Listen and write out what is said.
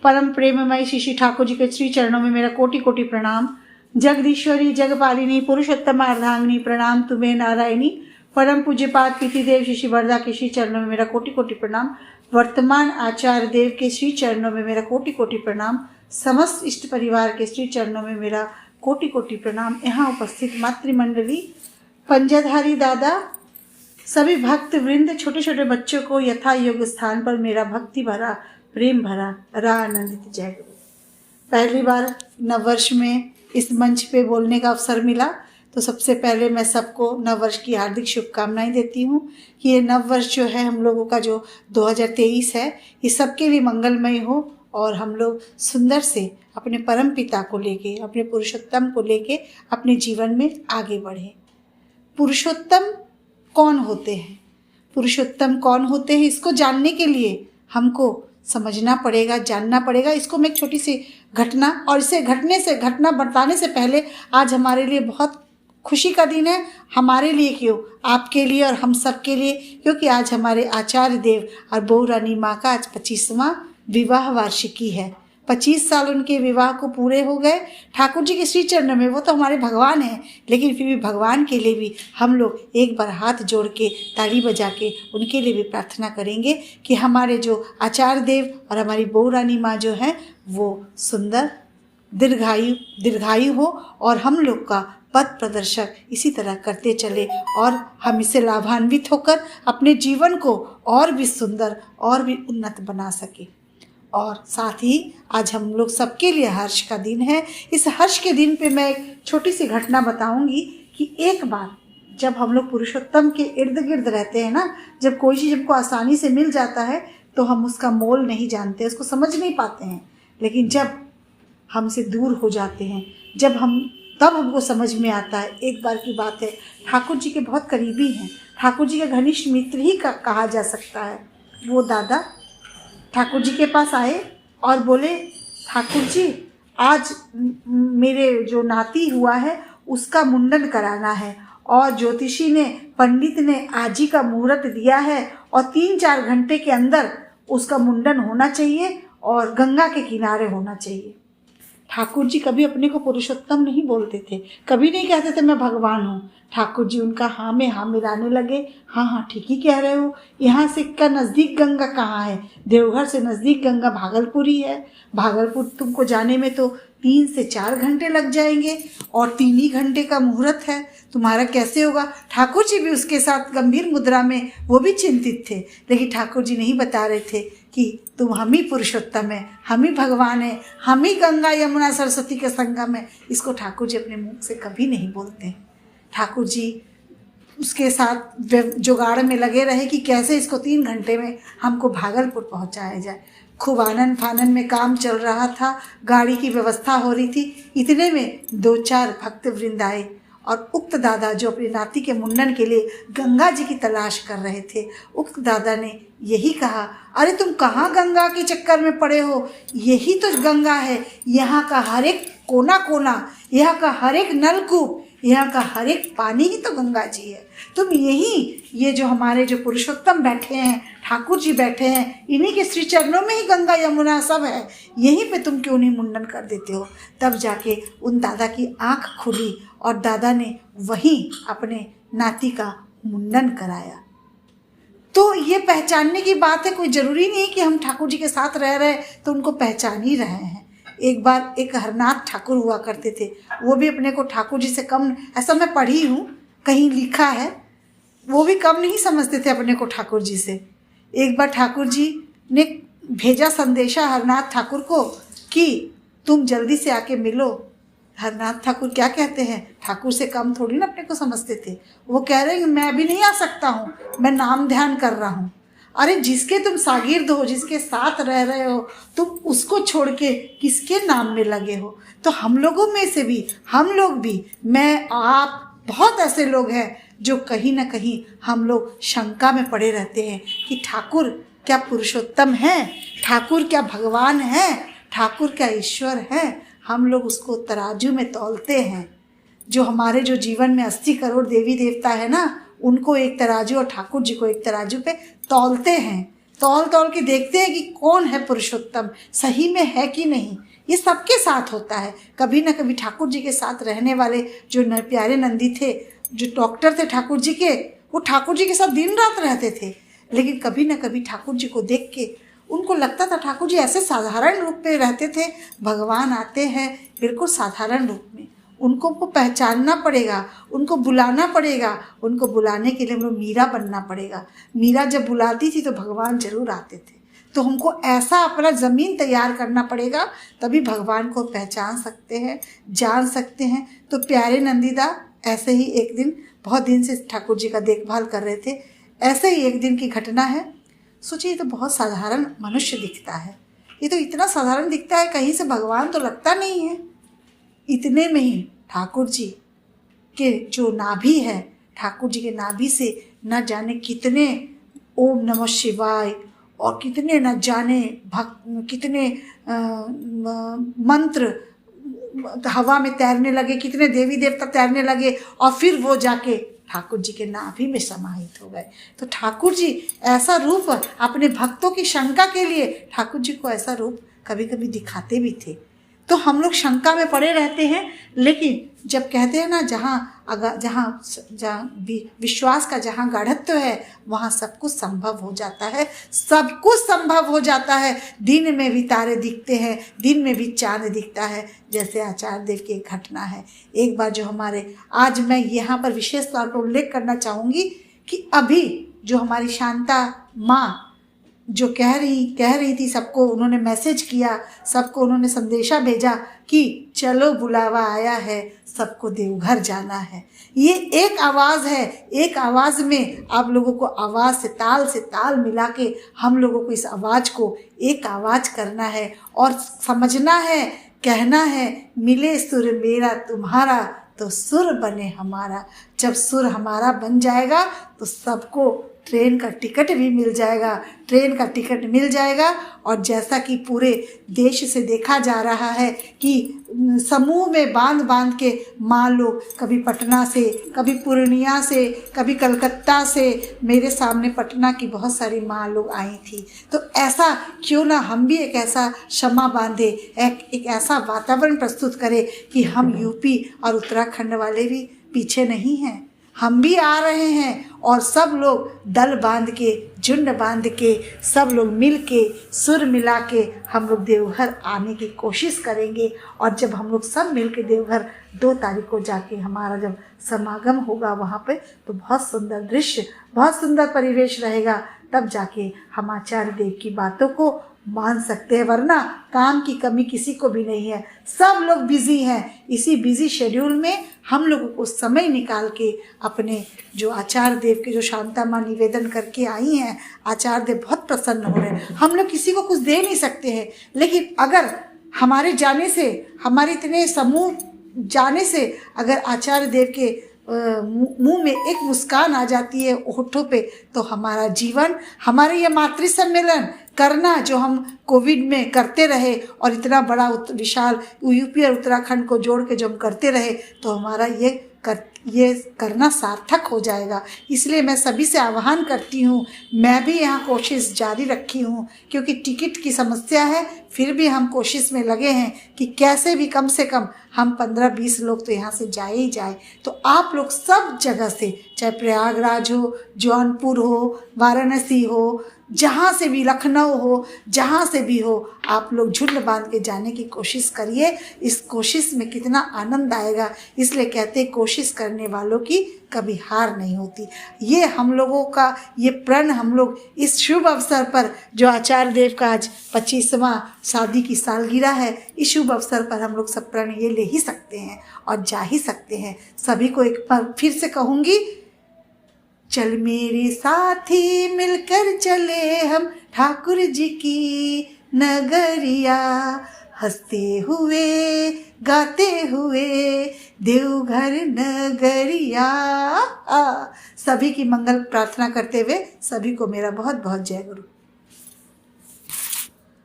परम प्रेममय श्री ठाकुर जी के श्री चरणों में मेरा कोटि कोटि प्रणाम। जगदीश्वरी जगपालिनी पुरुषोत्तम अर्धांगिनी, प्रणाम तुम्हें नारायणी। परम पूज्यपाद पीतिदेव श्री वरदा के श्री चरणों में मेरा कोटि कोटि प्रणाम। वर्तमान आचार्य देव के श्री चरणों में मेरा कोटि कोटि प्रणाम। समस्त इष्ट परिवार के श्री चरणों में मेरा कोटि कोटि प्रणाम। यहाँ उपस्थित मातृमंडली, पंजाधारी दादा, सभी भक्त वृंद, छोटे छोटे बच्चों को यथा योग्य स्थान पर मेरा भक्ति भरा प्रेम भरा आनंदित जय गुरु। पहली बार नववर्ष में इस मंच पे बोलने का अवसर मिला, तो सबसे पहले मैं सबको नववर्ष की हार्दिक शुभकामनाएं देती हूँ कि ये नववर्ष जो है हम लोगों का जो 2023 है, ये सबके लिए मंगलमय हो और हम लोग सुंदर से अपने परम पिता को लेके, अपने पुरुषोत्तम को लेके अपने जीवन में आगे बढ़े। पुरुषोत्तम कौन होते हैं? पुरुषोत्तम कौन होते हैं, इसको जानने के लिए हमको समझना पड़ेगा, जानना पड़ेगा। इसको मैं एक छोटी सी घटना, और इसे घटना बताने से पहले आज हमारे लिए बहुत खुशी का दिन है। हमारे लिए क्यों, आपके लिए और हम सब के लिए, क्योंकि आज हमारे आचार्य देव और बहू रानी माँ का आज 25वां विवाह वार्षिकी है। 25 साल उनके विवाह को पूरे हो गए। ठाकुर जी के श्री चरणों में, वो तो हमारे भगवान हैं, लेकिन फिर भी भगवान के लिए भी हम लोग एक बार हाथ जोड़ के ताली बजा के उनके लिए भी प्रार्थना करेंगे कि हमारे जो आचार्य देव और हमारी बहू रानी माँ जो हैं वो सुंदर दीर्घायु हो और हम लोग का पथ प्रदर्शक इसी तरह करते चले और हम इससे लाभान्वित होकर अपने जीवन को और भी सुंदर और भी उन्नत बना सके। और साथ ही आज हम लोग सबके लिए हर्ष का दिन है। इस हर्ष के दिन पे मैं एक छोटी सी घटना बताऊंगी कि एक बार जब हम लोग पुरुषोत्तम के इर्द गिर्द रहते हैं ना, जब कोई चीज़ हमको आसानी से मिल जाता है तो हम उसका मोल नहीं जानते, उसको समझ नहीं पाते हैं। लेकिन जब हमसे दूर हो जाते हैं, तब हमको समझ में आता है। एक बार की बात है, ठाकुर जी के बहुत करीबी हैं, ठाकुर जी के घनिष्ठ मित्र ही कहा जा सकता है। वो दादा ठाकुर जी के पास आए और बोले, ठाकुर जी आज मेरे जो नाती हुआ है उसका मुंडन कराना है और ज्योतिषी ने, पंडित ने आज ही का मुहूर्त दिया है और 3-4 घंटे के अंदर उसका मुंडन होना चाहिए और गंगा के किनारे होना चाहिए। ठाकुर जी कभी अपने को पुरुषोत्तम नहीं बोलते थे, कभी नहीं कहते थे मैं भगवान हूँ। ठाकुर जी उनका हाँ में हाँ मिलाने लगे। हाँ ठीक ही कह रहे हो, यहाँ से का नज़दीक गंगा कहाँ है? देवघर से नज़दीक गंगा भागलपुर ही है। भागलपुर तुमको जाने में तो 3 से 4 घंटे लग जाएंगे और 3 ही घंटे का मुहूर्त है, तुम्हारा कैसे होगा? ठाकुर जी भी उसके साथ गंभीर मुद्रा में वो भी चिंतित थे, लेकिन ठाकुर जी नहीं बता रहे थे कि तुम हम ही पुरुषोत्तम है, हम ही भगवान है, हम ही गंगा यमुना सरस्वती के संगम है। इसको ठाकुर जी अपने मुंह से कभी नहीं बोलते। ठाकुर जी उसके साथ जुगाड़ में लगे रहे कि कैसे इसको 3 घंटे में हमको भागलपुर पहुंचाया जाए। खूब आनंद फानन में काम चल रहा था, गाड़ी की व्यवस्था हो रही थी। इतने में 2-4 भक्त वृंद आए और उक्त दादा जो अपने नाती के मुंडन के लिए गंगा जी की तलाश कर रहे थे, उक्त दादा ने यही कहा, अरे तुम कहाँ गंगा के चक्कर में पड़े हो? यही तो गंगा है, यहाँ का हर एक कोना कोना, यहाँ का हर एक नलकूप, यहाँ का हर एक पानी ही तो गंगा जी है। तुम ये जो हमारे जो पुरुषोत्तम बैठे हैं, ठाकुर जी बैठे हैं, इन्हीं के श्री चरणों में ही गंगा यमुना सब है, यहीं पे तुम क्यों नहीं मुंडन कर देते हो? तब जाके उन दादा की आंख खुली और दादा ने वहीं अपने नाती का मुंडन कराया। तो ये पहचानने की बात है, कोई ज़रूरी नहीं कि हम ठाकुर जी के साथ रह रहे तो उनको पहचान ही रहे हैं। एक बार एक हरनाथ ठाकुर हुआ करते थे, वो भी अपने को ठाकुर जी से कम, ऐसा मैं पढ़ी हूँ कहीं लिखा है, वो भी कम नहीं समझते थे अपने को ठाकुर जी से। एक बार ठाकुर जी ने भेजा संदेशा हरनाथ ठाकुर को कि तुम जल्दी से आके मिलो। हरनाथ ठाकुर क्या कहते हैं, ठाकुर से कम थोड़ी ना अपने को समझते थे। वो कह रहे हैं मैं अभी नहीं आ सकता हूँ, मैं नाम ध्यान कर रहा हूँ। अरे जिसके तुम शागिर्द हो, जिसके साथ रह रहे हो, तुम उसको छोड़ के किसके नाम में लगे हो? तो हम लोगों में से भी, हम लोग भी, मैं आप, बहुत ऐसे लोग हैं जो कहीं ना कहीं हम लोग शंका में पड़े रहते हैं कि ठाकुर क्या पुरुषोत्तम हैं, ठाकुर क्या भगवान हैं, ठाकुर क्या ईश्वर हैं। हम लोग उसको तराजू में तौलते हैं। जो हमारे जो जीवन में 80 करोड़ देवी देवता है ना, उनको एक तराजू और ठाकुर जी को एक तराजू पे तौलते हैं, तौल तौल के देखते हैं कि कौन है पुरुषोत्तम, सही में है कि नहीं। ये सबके साथ होता है। कभी ना कभी ठाकुर जी के साथ रहने वाले जो प्यारे नंदी थे, जो डॉक्टर थे ठाकुर जी के, वो ठाकुर जी के साथ दिन रात रहते थे। लेकिन कभी ना कभी ठाकुर जी को देख के उनको लगता था ठाकुर जी ऐसे साधारण रूप में रहते थे, भगवान आते हैं बिल्कुल साधारण रूप में, उनको पहचानना पड़ेगा, उनको बुलाना पड़ेगा, उनको बुलाने के लिए हम लोग मीरा बनना पड़ेगा। मीरा जब बुलाती थी तो भगवान जरूर आते थे। तो हमको ऐसा अपना ज़मीन तैयार करना पड़ेगा, तभी भगवान को पहचान सकते हैं, जान सकते हैं। तो प्यारे नंदीदा ऐसे ही एक दिन, बहुत दिन से ठाकुर जी का देखभाल कर रहे थे, ऐसे ही एक दिन की घटना है। सोचिए, ये तो बहुत साधारण मनुष्य दिखता है, ये तो इतना साधारण दिखता है, कहीं से भगवान तो लगता नहीं है। इतने में ही ठाकुर जी के जो नाभि है, ठाकुर जी के नाभि से न जाने कितने ओम नमः शिवाय और कितने न जाने कितने मंत्र हवा में तैरने लगे, कितने देवी देवता तैरने लगे और फिर वो जाके ठाकुर जी के नाभि में समाहित हो गए। तो ठाकुर जी ऐसा रूप अपने भक्तों की शंका के लिए ठाकुर जी को ऐसा रूप कभी कभी दिखाते भी थे। तो हम लोग शंका में पड़े रहते हैं, लेकिन जब कहते हैं ना, जहाँ विश्वास का जहाँ गाढ़त्व है वहाँ सब कुछ संभव हो जाता है, सब कुछ संभव हो जाता है। दिन में भी तारे दिखते हैं, दिन में भी चांद दिखता है, जैसे आचार्य देव की एक घटना है। एक बार जो हमारे, आज मैं यहाँ पर विशेष तौर पर उल्लेख करना चाहूँगी कि अभी जो हमारी शांता माँ जो कह रही थी, सबको उन्होंने मैसेज किया, सबको उन्होंने संदेशा भेजा कि चलो बुलावा आया है, सबको देवघर जाना है। ये एक आवाज़ है, एक आवाज़ में आप लोगों को आवाज़ से ताल मिला के हम लोगों को इस आवाज़ को एक आवाज़ करना है और समझना है, कहना है, मिले सुर मेरा तुम्हारा तो सुर बने हमारा। जब सुर हमारा बन जाएगा तो सबको ट्रेन का टिकट भी मिल जाएगा, ट्रेन का टिकट मिल जाएगा। और जैसा कि पूरे देश से देखा जा रहा है कि समूह में बांध के माँ लोग, कभी पटना से, कभी पूर्णिया से, कभी कलकत्ता से, मेरे सामने पटना की बहुत सारी माँ लोग आई थी। तो ऐसा क्यों ना हम भी एक ऐसा क्षमा बांधे, एक ऐसा वातावरण प्रस्तुत करें कि हम यूपी और उत्तराखंड वाले भी पीछे नहीं हैं, हम भी आ रहे हैं। और सब लोग दल बांध के, झुंड बांध के, सब लोग मिल के, सुर मिला के हम लोग देवघर आने की कोशिश करेंगे। और जब हम लोग सब मिल के देवघर 2 तारीख को जाके हमारा जब समागम होगा वहाँ पे, तो बहुत सुंदर दृश्य, बहुत सुंदर परिवेश रहेगा। तब जाके हम आचार्य देव की बातों को मान सकते हैं, वरना काम की कमी किसी को भी नहीं है। सब लोग बिजी हैं। इसी बिजी शेड्यूल में हम लोगों को समय निकाल के अपने जो आचार्य देव के जो शांता माँ निवेदन करके आई हैं, आचार्य देव बहुत प्रसन्न हो रहे हैं। हम लोग किसी को कुछ दे नहीं सकते हैं, लेकिन अगर हमारे जाने से, हमारे इतने समूह जाने से अगर आचार्य देव के मुंह में एक मुस्कान आ जाती है होठों पे, तो हमारा जीवन, हमारे ये मातृ सम्मेलन करना जो हम कोविड में करते रहे और इतना बड़ा विशाल यूपी और उत्तराखंड को जोड़ के जो हम करते रहे, तो हमारा ये करना सार्थक हो जाएगा। इसलिए मैं सभी से आह्वान करती हूँ, मैं भी यहाँ कोशिश जारी रखी हूँ, क्योंकि टिकट की समस्या है, फिर भी हम कोशिश में लगे हैं कि कैसे भी कम से कम हम 15-20 लोग तो यहाँ से जाए ही जाए। तो आप लोग सब जगह से, चाहे प्रयागराज हो, जौनपुर हो, वाराणसी हो, जहाँ से भी, लखनऊ हो, जहाँ से भी हो, आप लोग झुंड बांध के जाने की कोशिश करिए। इस कोशिश में कितना आनंद आएगा। इसलिए कहते हैं कोशिश करने वालों की कभी हार नहीं होती। ये हम लोगों का ये प्रण, हम लोग इस शुभ अवसर पर, जो आचार्य देव का आज 25वां शादी की सालगिरह है, इस शुभ अवसर पर हम लोग सब प्रण ये ले ही सकते हैं और जा ही सकते हैं। सभी को एक बार फिर से कहूँगी, चल मेरे साथी मिलकर चले हम ठाकुर जी की नगरिया, हंसते हुए गाते हुए देवघर नगरिया। सभी की मंगल प्रार्थना करते हुए सभी को मेरा बहुत बहुत जय गुरु।